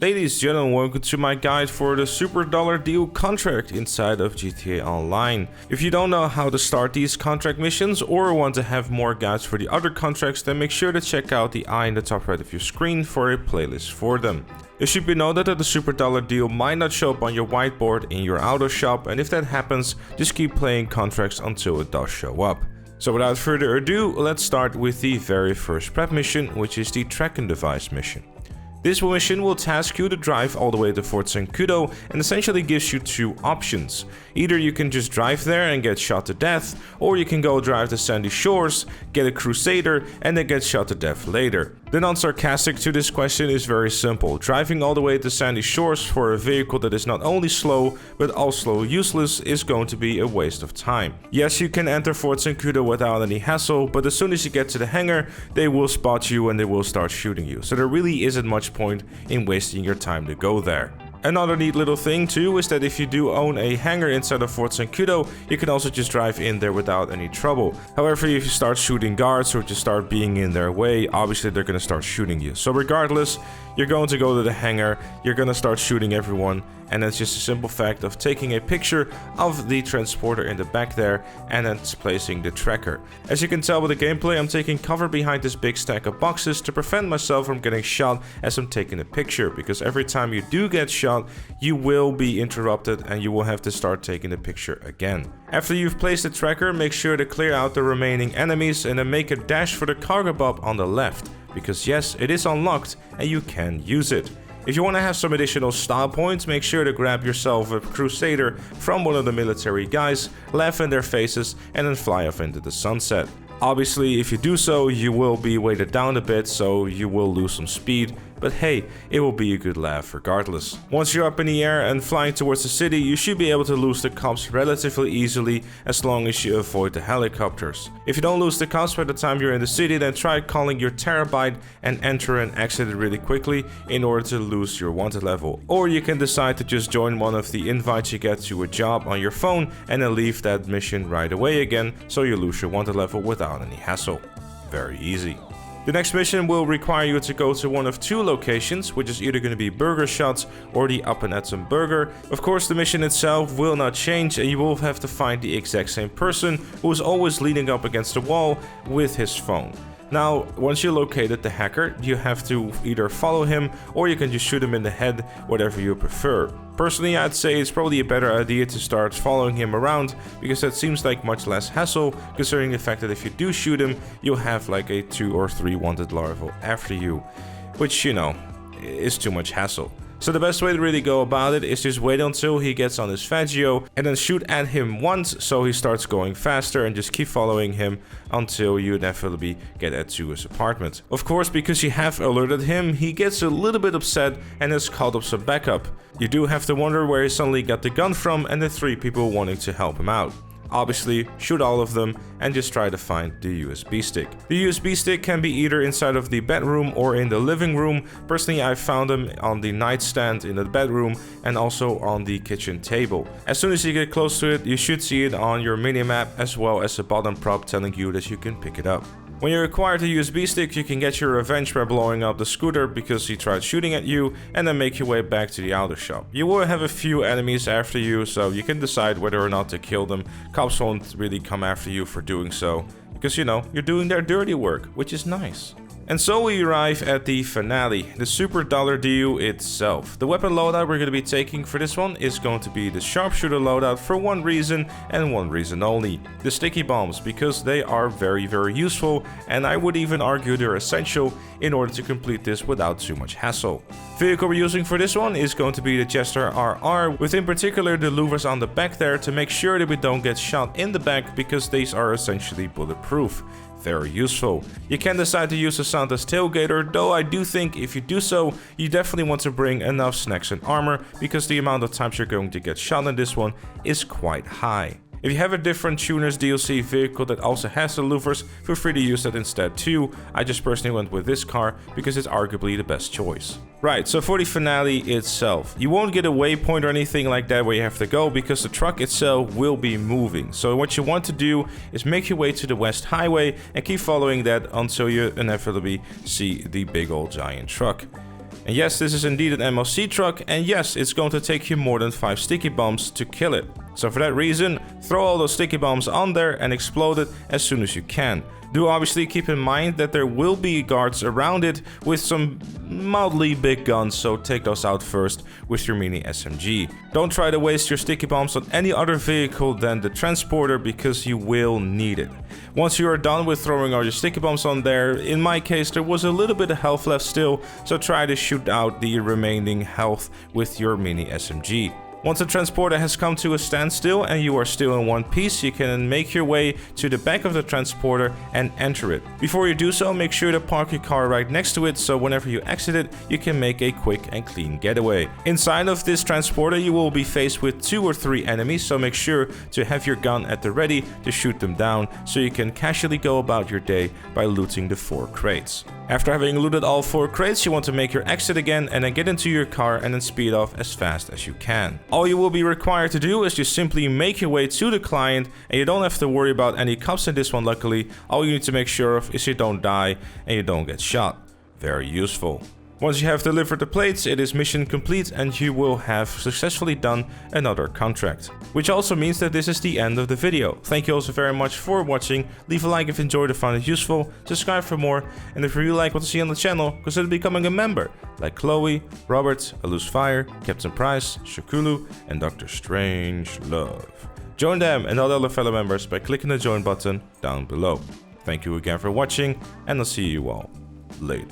Ladies and gentlemen, welcome to my guide for the Superdollar Deal contract inside of GTA Online. If you don't know how to start these contract missions or want to have more guides for the other contracts, then make sure to check out the eye in the top right of your screen for a playlist for them. It should be noted that the Superdollar Deal might not show up on your whiteboard in your auto shop, and if that happens, just keep playing contracts until it does show up. So without further ado, let's start with the very first prep mission, which is the tracking device mission. This mission will task you to drive all the way to Fort Zancudo and essentially gives you two options. Either you can just drive there and get shot to death, or you can go drive to Sandy Shores, get a Crusader, and then get shot to death later. The non-sarcastic to this question is very simple. Driving all the way to Sandy Shores for a vehicle that is not only slow, but also useless is going to be a waste of time. Yes, you can enter Fort Zancudo without any hassle, but as soon as you get to the hangar, they will spot you and they will start shooting you. So there really isn't much point in wasting your time to go there. Another neat little thing too is that if you do own a hangar inside of Fort Zancudo, you can also just drive in there without any trouble. However, if you start shooting guards or just start being in their way, obviously they're going to start shooting you. So regardless, you're going to go to the hangar, you're going to start shooting everyone, and it's just a simple fact of taking a picture of the transporter in the back there and then placing the tracker. As you can tell with the gameplay, I'm taking cover behind this big stack of boxes to prevent myself from getting shot as I'm taking a picture, because every time you do get shot, you will be interrupted and you will have to start taking the picture again. After you've placed the tracker, make sure to clear out the remaining enemies and then make a dash for the cargo bob on the left, because yes, it is unlocked and you can use it. If you want to have some additional style points, make sure to grab yourself a Crusader from one of the military guys, laugh in their faces, and then fly off into the sunset. Obviously, if you do so, you will be weighted down a bit, so you will lose some speed, but hey, it will be a good laugh regardless. Once you're up in the air and flying towards the city, you should be able to lose the cops relatively easily as long as you avoid the helicopters. If you don't lose the cops by the time you're in the city, then try calling your terabyte and enter and exit it really quickly in order to lose your wanted level. Or you can decide to just join one of the invites you get to a job on your phone and then leave that mission right away again, so you lose your wanted level without any hassle. Very easy. The next mission will require you to go to one of two locations, which is either going to be Burger Shots or the Up and Atom Burger. Of course, the mission itself will not change and you will have to find the exact same person who is always leaning up against the wall with his phone. Now, once you located the hacker, you have to either follow him or you can just shoot him in the head, whatever you prefer. Personally, I'd say it's probably a better idea to start following him around, because that seems like much less hassle, considering the fact that if you do shoot him, you'll have like a 2 or 3 wanted larvae after you, which, you know, is too much hassle. So the best way to really go about it is just wait until he gets on his Faggio and then shoot at him once so he starts going faster, and just keep following him until you inevitably get to his apartment. Of course, because you have alerted him, he gets a little bit upset and has called up some backup. You do have to wonder where he suddenly got the gun from and the 3 people wanting to help him out. Obviously, shoot all of them and just try to find the USB stick. The USB stick can be either inside of the bedroom or in the living room. Personally, I found them on the nightstand in the bedroom and also on the kitchen table. As soon as you get close to it, you should see it on your minimap as well as a bottom prop telling you that you can pick it up. When you acquire the USB stick, you can get your revenge by blowing up the scooter because he tried shooting at you, and then make your way back to the auto shop. You will have a few enemies after you, so you can decide whether or not to kill them. Cops won't really come after you for doing so, because you know, you're doing their dirty work, which is nice. And so we arrive at the finale, the Superdollar Deal itself. The weapon loadout we're going to be taking for this one is going to be the sharpshooter loadout for one reason and one reason only. The sticky bombs, because they are very useful, and I would even argue they're essential in order to complete this without too much hassle. Vehicle we're using for this one is going to be the Jester RR, with in particular the louvers on the back there to make sure that we don't get shot in the back, because these are essentially bulletproof. Very useful. You can decide to use a Santos tailgater, though I do think if you do so, you definitely want to bring enough snacks and armor, because the amount of times you're going to get shot in this one is quite high. If you have a different Tuners DLC vehicle that also has the louvers, feel free to use that instead too. I just personally went with this car because it's arguably the best choice. Right, so for the finale itself, you won't get a waypoint or anything like that where you have to go, because the truck itself will be moving. So what you want to do is make your way to the West Highway and keep following that until you inevitably see the big old giant truck. And yes, this is indeed an MLC truck, and yes, it's going to take you more than 5 sticky bombs to kill it. So for that reason, throw all those sticky bombs on there and explode it as soon as you can. Do obviously keep in mind that there will be guards around it with some mildly big guns, so take those out first with your mini SMG. Don't try to waste your sticky bombs on any other vehicle than the transporter, because you will need it. Once you are done with throwing all your sticky bombs on there, in my case there was a little bit of health left still, so try to shoot out the remaining health with your mini SMG. Once the transporter has come to a standstill and you are still in one piece, you can make your way to the back of the transporter and enter it. Before you do so, make sure to park your car right next to it, so whenever you exit it, you can make a quick and clean getaway. Inside of this transporter, you will be faced with 2 or 3 enemies, so make sure to have your gun at the ready to shoot them down, so you can casually go about your day by looting the 4 crates. After having looted all 4 crates, you want to make your exit again and then get into your car and then speed off as fast as you can. All you will be required to do is just simply make your way to the client, and you don't have to worry about any cops in this one, luckily. All you need to make sure of is you don't die and you don't get shot. Very useful. Once you have delivered the plates, it is mission complete and you will have successfully done another contract. Which also means that this is the end of the video. Thank you also very much for watching. Leave a like if you enjoyed or found it useful, subscribe for more, and if you really like what you see on the channel, consider becoming a member, like Chloe, Robert, Alus Fire, Captain Price, Shakulu, and Dr. Strangelove. Join them and all the other fellow members by clicking the join button down below. Thank you again for watching, and I'll see you all later.